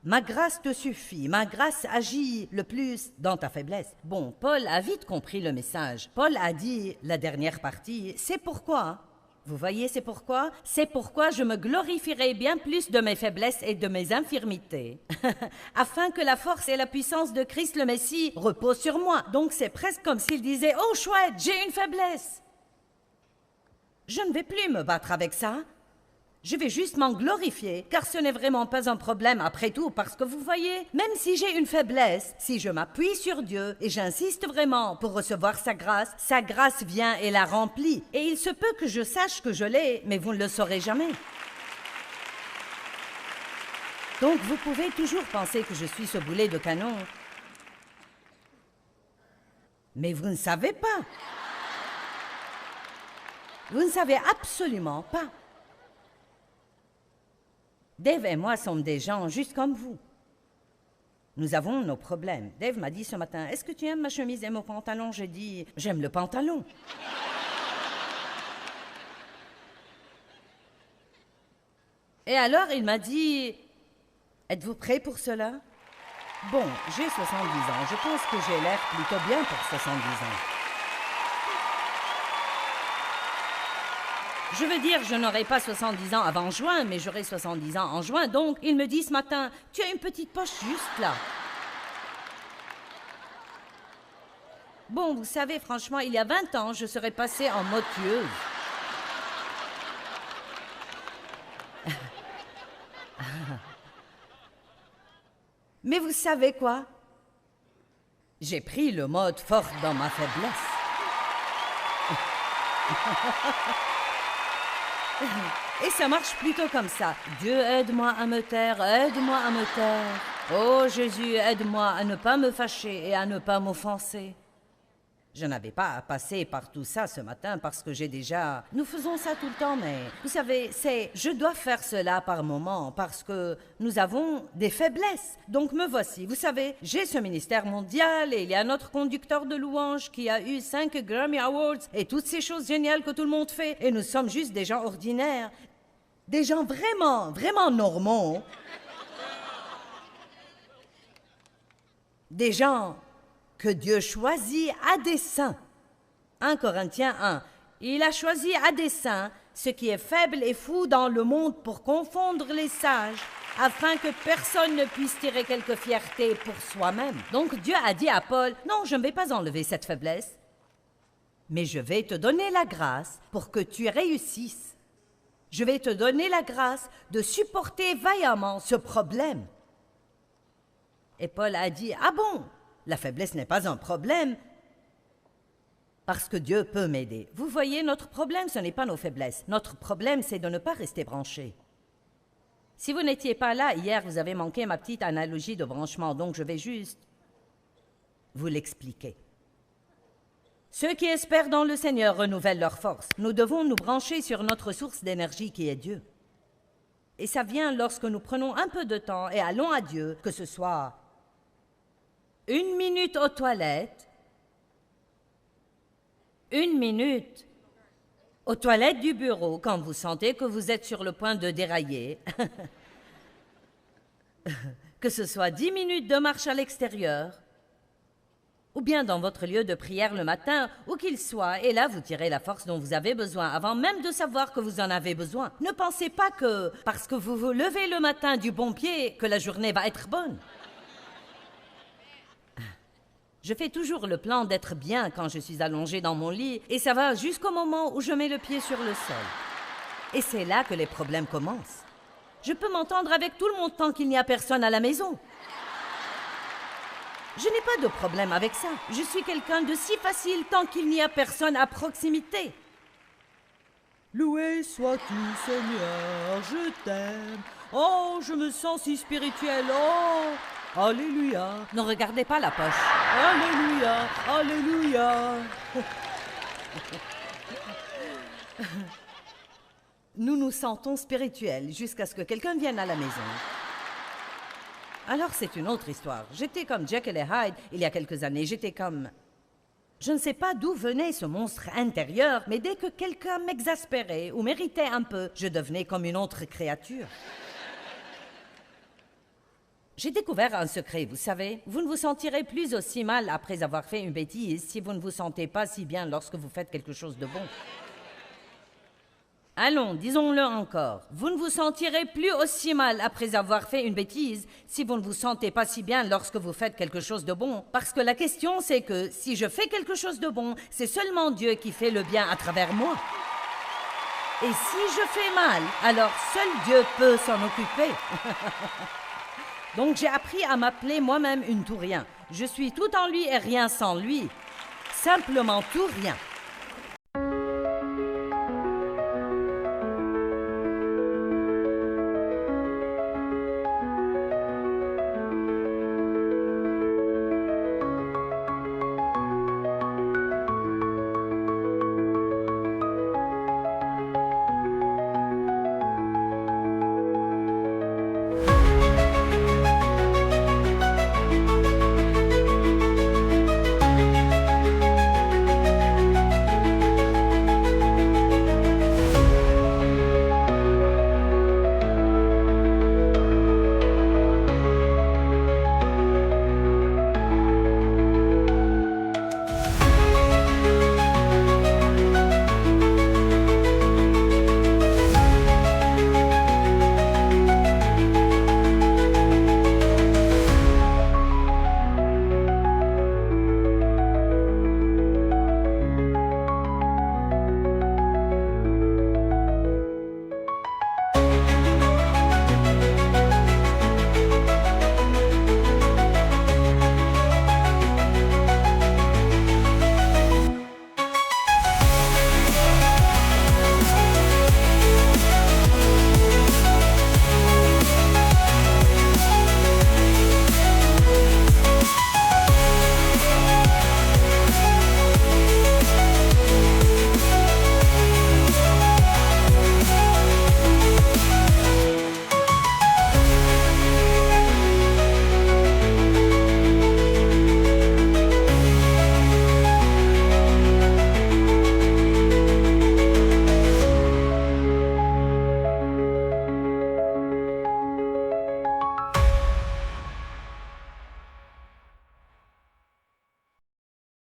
Ma grâce te suffit, ma grâce agit le plus dans ta faiblesse. Bon, Paul a vite compris le message. Paul a dit, la dernière partie, c'est pourquoi. Vous voyez, c'est pourquoi? C'est pourquoi je me glorifierai bien plus de mes faiblesses et de mes infirmités, afin que la force et la puissance de Christ le Messie reposent sur moi. Donc c'est presque comme s'il disait, oh chouette, j'ai une faiblesse. Je ne vais plus me battre avec ça. Je vais juste m'en glorifier, car ce n'est vraiment pas un problème après tout, parce que vous voyez, même si j'ai une faiblesse, si je m'appuie sur Dieu et j'insiste vraiment pour recevoir sa grâce vient et la remplit. Et il se peut que je sache que je l'ai, mais vous ne le saurez jamais. Donc vous pouvez toujours penser que je suis ce boulet de canon, mais vous ne savez pas. Vous ne savez absolument pas. Dave et moi sommes des gens juste comme vous. Nous avons nos problèmes. Dave m'a dit ce matin, est-ce que tu aimes ma chemise et mon pantalon? J'ai dit, j'aime le pantalon. Et alors il m'a dit, êtes-vous prêt pour cela? Bon, j'ai 70 ans. Je pense que j'ai l'air plutôt bien pour 70 ans. Je veux dire, je n'aurai pas 70 ans avant juin, mais j'aurai 70 ans en juin. Donc, il me dit ce matin, tu as une petite poche juste là. Bon, vous savez, franchement, il y a 20 ans, je serais passée en mode tueuse. Mais vous savez quoi? J'ai pris le mode forte dans ma faiblesse. Et ça marche plutôt comme ça. Dieu, aide-moi à me taire, aide-moi à me taire. Oh Jésus, aide-moi à ne pas me fâcher et à ne pas m'offenser. Je n'avais pas à passer par tout ça ce matin parce que j'ai déjà... Nous faisons ça tout le temps, mais vous savez, je dois faire cela par moment parce que nous avons des faiblesses. Donc me voici. Vous savez, j'ai ce ministère mondial et il y a notre conducteur de louanges qui a eu 5 Grammy Awards et toutes ces choses géniales que tout le monde fait. Et nous sommes juste des gens ordinaires. Des gens vraiment, vraiment normaux. Des gens que Dieu choisit à dessein. 1 Corinthiens 1. Il a choisi à dessein ce qui est faible et fou dans le monde pour confondre les sages, afin que personne ne puisse tirer quelque fierté pour soi-même. Donc Dieu a dit à Paul, non, je ne vais pas enlever cette faiblesse, mais je vais te donner la grâce pour que tu réussisses. Je vais te donner la grâce de supporter vaillamment ce problème. Et Paul a dit, ah bon? La faiblesse n'est pas un problème parce que Dieu peut m'aider. Vous voyez, notre problème, ce n'est pas nos faiblesses. Notre problème, c'est de ne pas rester branché. Si vous n'étiez pas là hier, vous avez manqué ma petite analogie de branchement, donc je vais juste vous l'expliquer. Ceux qui espèrent dans le Seigneur renouvellent leur force. Nous devons nous brancher sur notre source d'énergie qui est Dieu. Et ça vient lorsque nous prenons un peu de temps et allons à Dieu, que ce soit 1 minute aux toilettes, 1 minute aux toilettes du bureau quand vous sentez que vous êtes sur le point de dérailler, que ce soit 10 minutes de marche à l'extérieur, ou bien dans votre lieu de prière le matin, où qu'il soit, et là vous tirez la force dont vous avez besoin, avant même de savoir que vous en avez besoin. Ne pensez pas que, parce que vous vous levez le matin du bon pied, que la journée va être bonne. Je fais toujours le plan d'être bien quand je suis allongée dans mon lit, et ça va jusqu'au moment où je mets le pied sur le sol. Et c'est là que les problèmes commencent. Je peux m'entendre avec tout le monde tant qu'il n'y a personne à la maison. Je n'ai pas de problème avec ça. Je suis quelqu'un de si facile tant qu'il n'y a personne à proximité. Loué sois-tu, Seigneur, je t'aime. Oh, je me sens si spirituel. Oh, alléluia. Ne regardez pas la poche. Alléluia, alléluia. Nous nous sentons spirituels jusqu'à ce que quelqu'un vienne à la maison. Alors c'est une autre histoire. J'étais comme Jekyll et Hyde il y a quelques années. J'étais comme... Je ne sais pas d'où venait ce monstre intérieur, mais dès que quelqu'un m'exaspérait ou m'irritait un peu, je devenais comme une autre créature. J'ai découvert un secret, vous savez. Vous ne vous sentirez plus aussi mal après avoir fait une bêtise si vous ne vous sentez pas si bien lorsque vous faites quelque chose de bon. Allons, disons-le encore. Vous ne vous sentirez plus aussi mal après avoir fait une bêtise si vous ne vous sentez pas si bien lorsque vous faites quelque chose de bon. Parce que la question, c'est que si je fais quelque chose de bon, c'est seulement Dieu qui fait le bien à travers moi. Et si je fais mal, alors seul Dieu peut s'en occuper. Donc j'ai appris à m'appeler moi-même une tout rien. Je suis tout en lui et rien sans lui. Simplement tout rien.